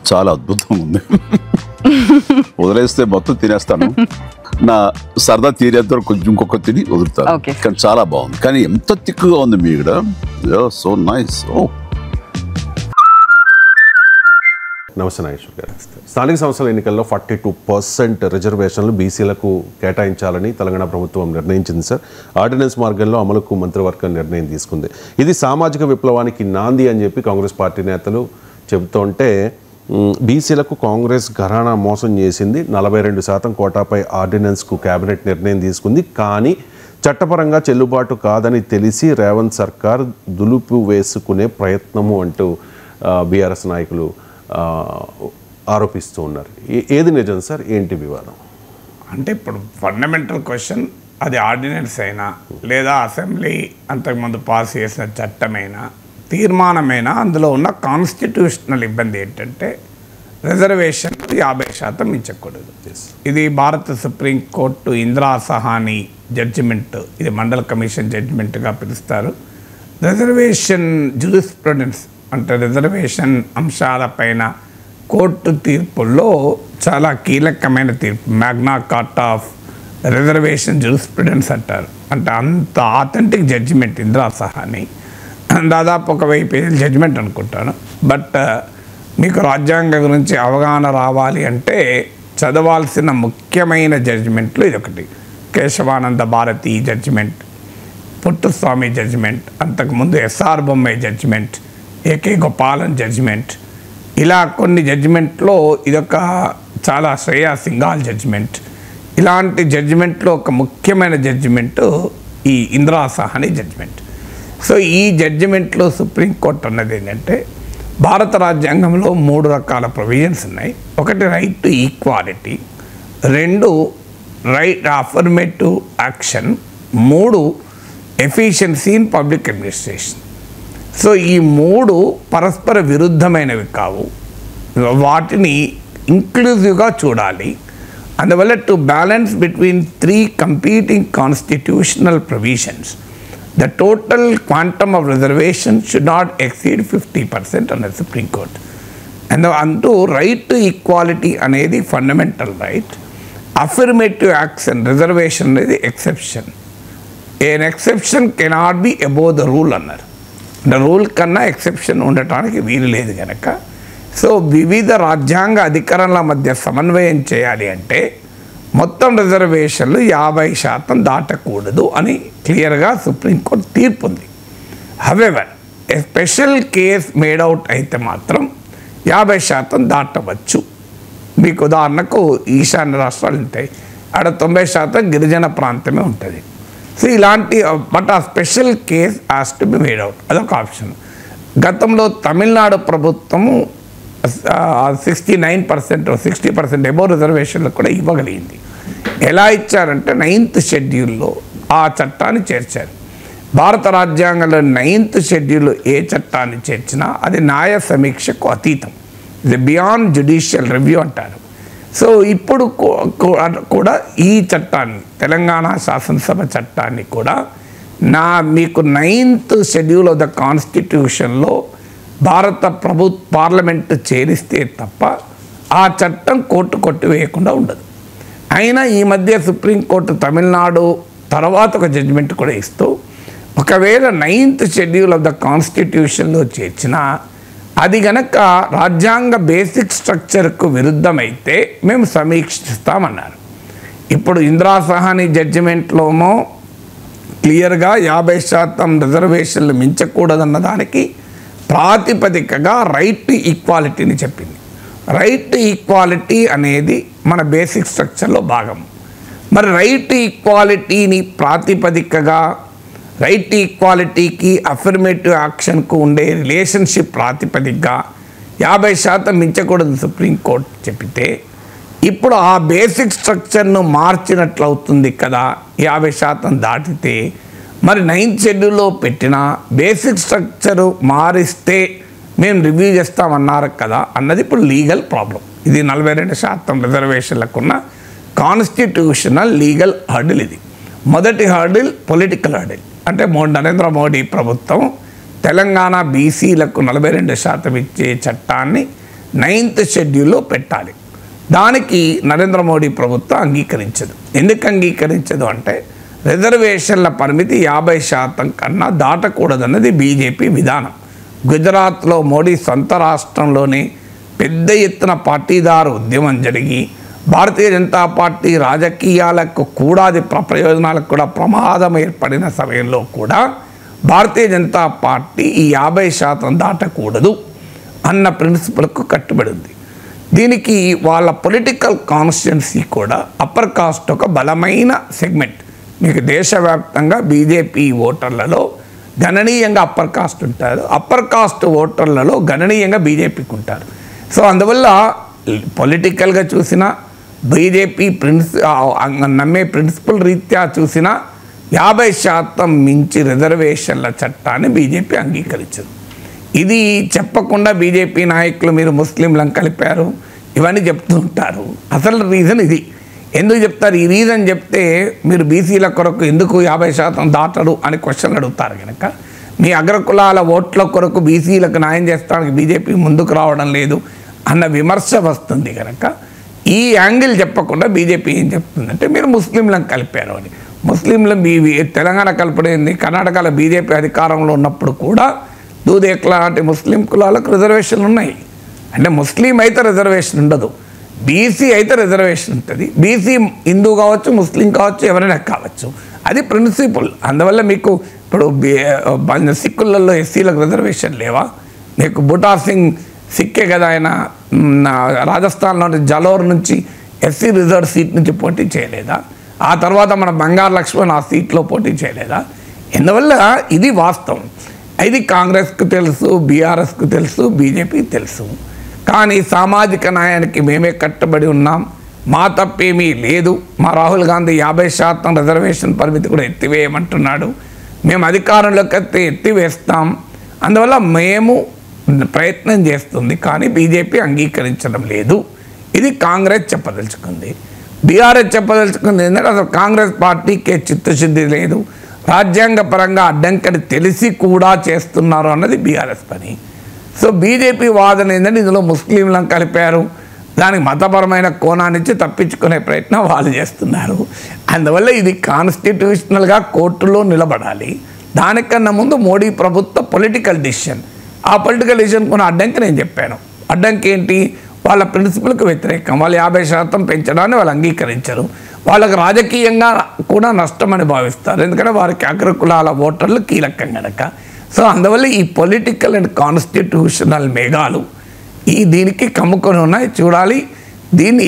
చాలా అద్భుతంగా ఉంది. వదిలేస్తే మొత్తం తినేస్తాను. నా సరదా తీరేంత కొంచెం ఇంకొక తిని వదులుతాను. కానీ చాలా బాగుంది. కానీ ఎంత తిక్కుగా ఉంది మీ ఇక్కడ. So nice. నమస్తే నాగేశ్వర్ గారు. స్థానిక సంస్థల ఎన్నికల్లో 42% రిజర్వేషన్లు బీసీలకు కేటాయించాలని తెలంగాణ ప్రభుత్వం నిర్ణయించింది సార్. ఆర్డినెన్స్ మార్గంలో అమలుకు మంత్రివర్గం నిర్ణయం తీసుకుంది. ఇది సామాజిక విప్లవానికి నాంది అని చెప్పి కాంగ్రెస్ పార్టీ నేతలు చెబుతుంటే, బీసీలకు కాంగ్రెస్ ఘరానా మోసం చేసింది. 42% కోటాపై ఆర్డినెన్స్కు కేబినెట్ నిర్ణయం తీసుకుంది. కానీ చట్టపరంగా చెల్లుబాటు కాదని తెలిసి రేవంత్ సర్కార్ దులుపు వేసుకునే ప్రయత్నము అంటూ బీఆర్ఎస్ నాయకులు ఆరోపిస్తూ ఉన్నారు. ఏది నిజం సార్? ఏంటి వివాదం? అంటే ఇప్పుడు ఫండమెంటల్ క్వశ్చన్, అది ఆర్డినెన్స్ అయినా లేదా అసెంబ్లీ అంతకుముందు పాస్ చేసిన చట్టమైనా తీర్మానమైనా అందులో ఉన్న కాన్స్టిట్యూషనల్ ఇబ్బంది ఏంటంటే రిజర్వేషన్ 50% మించకూడదు. ఇది భారత సుప్రీంకోర్టు ఇందిరా సహాని జడ్జిమెంట్, ఇది మండల్ కమిషన్ జడ్జిమెంట్గా పిలుస్తారు. రిజర్వేషన్ జ్యూరిస్ప్రుడెన్స్ అంటే రిజర్వేషన్ అంశాలపైన కోర్టు తీర్పుల్లో చాలా కీలకమైన తీర్పు, మ్యాగ్నా కార్టా ఆఫ్ రిజర్వేషన్ జ్యూరిస్ప్రుడెన్స్ అంటారు. అంటే అంత ఆథెంటిక్ జడ్జిమెంట్ ఇందిరా సహాని, దాదాపు 1000 పేజీల జడ్జిమెంట్ అనుకుంటాను. బట్ మీకు రాజ్యాంగం గురించి అవగాహన రావాలి అంటే చదవాల్సిన ముఖ్యమైన జడ్జిమెంట్లు ఇదొకటి. కేశవానంద భారతి జడ్జిమెంట్, పుట్టుస్వామి జడ్జిమెంట్, అంతకుముందు SR Bommai judgement, AK Gopalan judgement, ఇలా కొన్ని జడ్జిమెంట్లో ఇదొక చాలా శ్రేయా సింఘాల్ జడ్జిమెంట్. ఇలాంటి జడ్జిమెంట్లో ఒక ముఖ్యమైన జడ్జిమెంటు ఈ ఇందిరా సహాని జడ్జిమెంట్. సో ఈ జడ్జిమెంట్లో సుప్రీంకోర్టు అన్నది ఏంటంటే భారత రాజ్యాంగంలో 3 రకాల ప్రొవిజన్స్ ఉన్నాయి. ఒకటి right to equality, 2 right affirmative action, 3 efficiency in public administration. So ఈ 3 పరస్పర విరుద్ధమైనవి కావు, వాటిని ఇంక్లూజివ్గా చూడాలి. అందువల్ల to balance between 3 competing constitutional provisions the total quantum of reservation should not exceed 50% under Supreme Court. And అంటూ రైట్ టు ఈక్వాలిటీ అనేది fundamental right, affirmative action reservation అనేది exception. An exception cannot be above the rule అన్నారు. అంటే rule కన్నా exception ఉండటానికి వీలు లేదు కనుక, సో వివిధ రాజ్యాంగ అధికారాల మధ్య సమన్వయం చేయాలి అంటే మొత్తం రిజర్వేషన్లు 50% దాటకూడదు అని క్లియర్గా సుప్రీంకోర్టు తీర్పు ఉంది. హవెవర్ ఏ స్పెషల్ కేస్ మేడ్ అవుట్ అయితే మాత్రం 50% దాటవచ్చు. మీకు ఉదాహరణకు ఈశాన్య రాష్ట్రాలు ఉంటాయి, ఆడ 90% గిరిజన ప్రాంతమే ఉంటుంది. సో ఇలాంటి బట్ ఆ special case has to be made out, అదొక ఆప్షన్. గతంలో తమిళనాడు ప్రభుత్వము 69% 60% ఎబో రిజర్వేషన్లు కూడా ఇవ్వగలిగింది. ఎలా ఇచ్చారంటే 9th షెడ్యూల్లో ఆ చట్టాన్ని చేర్చారు. భారత రాజ్యాంగంలో 9th షెడ్యూల్ ఏ చట్టాన్ని చేర్చినా అది న్యాయ సమీక్షకు అతీతం, ఇది బియాండ్ జ్యుడిషియల్ రివ్యూ అంటారు. సో ఇప్పుడు కూడా ఈ చట్టాన్ని, తెలంగాణ శాసనసభ చట్టాన్ని కూడా మీకు 9th షెడ్యూల్ ఆఫ్ ద కాన్స్టిట్యూషన్లో భారత పార్లమెంటు చేరిస్తే తప్ప ఆ చట్టం కోర్టు కొట్టివేయకుండా ఉండదు. అయినా ఈ మధ్య సుప్రీంకోర్టు తమిళనాడు తర్వాత ఒక జడ్జిమెంట్ కూడా ఇస్తూ, ఒకవేళ 9th షెడ్యూల్ ఆఫ్ ద కాన్స్టిట్యూషన్లో చేర్చినా అది గనక రాజ్యాంగ బేసిక్ స్ట్రక్చర్కు విరుద్ధమైతే మేము సమీక్షిస్తామన్నారు. ఇప్పుడు ఇందిరా సహాని జడ్జిమెంట్లోమో క్లియర్గా 50% రిజర్వేషన్లు మించకూడదన్న దానికి ప్రాతిపదికగా రైట్ టు ఈక్వాలిటీని చెప్పింది. రైట్ టు ఈక్వాలిటీ అనేది మన బేసిక్ స్ట్రక్చర్లో భాగం. మరి రైట్ టు ఈక్వాలిటీని ప్రాతిపదికగా, రైట్ టు ఈక్వాలిటీకి అఫర్మేటివ్ యాక్షన్కు ఉండే రిలేషన్షిప్ ప్రాతిపదికగా 50% మించకూడదు సుప్రీంకోర్టు చెప్పితే, ఇప్పుడు ఆ బేసిక్ స్ట్రక్చర్ను మార్చినట్లు అవుతుంది కదా. 50% దాటితే మరి 9th షెడ్యూల్లో పెట్టిన బేసిక్ స్ట్రక్చరు మారిస్తే మేము రివ్యూ చేస్తామన్నారు కదా అన్నది ఇప్పుడు లీగల్ ప్రాబ్లం. ఇది 42% రిజర్వేషన్లకున్న కాన్స్టిట్యూషనల్ లీగల్ హర్డిల్. ఇది మొదటి హర్డిల్ పొలిటికల్ హర్డిల్. అంటే నరేంద్ర మోడీ ప్రభుత్వం తెలంగాణ బీసీలకు 42% ఇచ్చే చట్టాన్ని 9th షెడ్యూల్లో పెట్టాలి. దానికి నరేంద్ర మోడీ ప్రభుత్వం అంగీకరించదు. ఎందుకు అంగీకరించదు అంటే రిజర్వేషన్ల పరిమితి 50% కన్నా దాటకూడదన్నది బీజేపీ విధానం. గుజరాత్లో మోడీ సొంత రాష్ట్రంలోనే పెద్ద ఎత్తున పాటీదారు ఉద్యమం జరిగి భారతీయ జనతా పార్టీ రాజకీయాలకు కూడా అది ప్రయోజనాలకు కూడా ప్రమాదం ఏర్పడిన సమయంలో కూడా భారతీయ జనతా పార్టీ ఈ 50% దాటకూడదు అన్న ప్రిన్సిపల్కు కట్టుబడి ఉంది. దీనికి వాళ్ళ పొలిటికల్ కాన్స్టిట్యున్సీ కూడా అప్పర్ కాస్ట్ ఒక బలమైన సెగ్మెంట్. మీకు దేశవ్యాప్తంగా బీజేపీ ఓటర్లలో గణనీయంగా అప్పర్ కాస్ట్ ఉంటారు, అప్పర్ కాస్ట్ ఓటర్లలో గణనీయంగా బీజేపీకి ఉంటారు. సో అందువల్ల పొలిటికల్గా చూసినా బీజేపీ నమ్మే ప్రిన్సిపల్ రీత్యా చూసినా 50% మించి రిజర్వేషన్ల చట్టాన్ని బీజేపీ అంగీకరించదు. ఇది చెప్పకుండా బీజేపీ నాయకులు మీరు ముస్లింలను కలిపారు ఇవన్నీ చెప్తూ ఉంటారు. అసలు రీజన్ ఇది. ఎందుకు చెప్తారు? ఈ రీజన్ చెప్తే మీరు బీసీల కొరకు ఎందుకు 50% దాటరు అని క్వశ్చన్ అడుగుతారు కనుక మీ అగ్రకులాల ఓట్ల కొరకు బీసీలకు న్యాయం చేస్తానికి బీజేపీ ముందుకు రావడం లేదు అన్న విమర్శ వస్తుంది కనుక ఈ యాంగిల్ చెప్పకుండా బీజేపీ ఏం చెప్తుందంటే మీరు ముస్లింలను కలిపారు అని. ముస్లింలు తెలంగాణ కలపడేంది, కర్ణాటకలో బీజేపీ అధికారంలో ఉన్నప్పుడు కూడా దూదేక్ లాంటి ముస్లిం కులాలకు రిజర్వేషన్లు ఉన్నాయి. అంటే ముస్లిం అయితే రిజర్వేషన్ ఉండదు, బీసీ అయితే రిజర్వేషన్ ఉంటుంది. బీసీ హిందూ కావచ్చు, ముస్లిం కావచ్చు, ఎవరైనా కావచ్చు, అది ప్రిన్సిపల్. అందువల్ల మీకు ఇప్పుడు సిక్కులలో ఎస్సీలకు రిజర్వేషన్ లేవా? మీకు బుటా సింగ్ సిక్కే కదా, ఆయన రాజస్థాన్లోని జలోర్ నుంచి ఎస్సీ రిజర్వ్ సీట్ నుంచి పోటీ చేయలేదా? ఆ తర్వాత మన బంగారు లక్ష్మణ్ ఆ సీట్లో పోటీ చేయలేదా? ఎందువల్ల ఇది వాస్తవం. ఇది కాంగ్రెస్కు తెలుసు, బీఆర్ఎస్కు తెలుసు, బీజేపీకి తెలుసు. కానీ సామాజిక న్యాయానికి మేమే కట్టుబడి ఉన్నాం, మా తప్పేమీ లేదు. మా రాహుల్ గాంధీ 50% రిజర్వేషన్ పరిమితి కూడా ఎత్తివేయమంటున్నాడు. మేము అధికారంలోకి ఎత్తివేస్తాం. అందువల్ల మేము ప్రయత్నం చేస్తుంది, కానీ బీజేపీ అంగీకరించడం లేదు. ఇది కాంగ్రెస్ చెప్పదలుచుకుంది. బీఆర్ఎస్ చెప్పదలుచుకుంది ఏంటంటే అసలు కాంగ్రెస్ పార్టీకే చిత్తశుద్ధి లేదు, రాజ్యాంగ పరంగా అడ్డంకని తెలిసి కూడా చేస్తున్నారు అన్నది బీఆర్ఎస్ పని. సో బీజేపీ వాదన ఏంటంటే ఇందులో ముస్లింలను కలిపారు, దానికి మతపరమైన కోణాన్నిచ్చి తప్పించుకునే ప్రయత్నం వాళ్ళు చేస్తున్నారు. అందువల్ల ఇది కాన్స్టిట్యూషనల్గా కోర్టులో నిలబడాలి. దానికన్నా ముందు మోడీ ప్రభుత్వ పొలిటికల్ డిసిషన్, ఆ పొలిటికల్ డిసిషన్ కొన్ని అడ్డంకి నేను చెప్పాను. అడ్డంకి ఏంటి? వాళ్ళ ప్రిన్సిపల్కి వ్యతిరేకం. వాళ్ళు 50% పెంచడాన్ని వాళ్ళు అంగీకరించరు. వాళ్ళకు రాజకీయంగా కూడా నష్టమని భావిస్తారు, ఎందుకంటే వారికి అగ్రకులాల ఓటర్లు కీలకం కనుక. సో అందువల్ల ఈ పొలిటికల్ అండ్ కాన్స్టిట్యూషనల్ మేఘాలు దీనికి కమ్ముకొని ఉన్నాయి. చూడాలి దీన్ని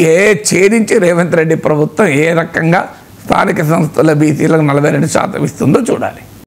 ఛేదించి రేవంత్ రెడ్డి ప్రభుత్వం ఏ రకంగా స్థానిక సంస్థల బీసీలకు 42% ఇస్తుందో చూడాలి.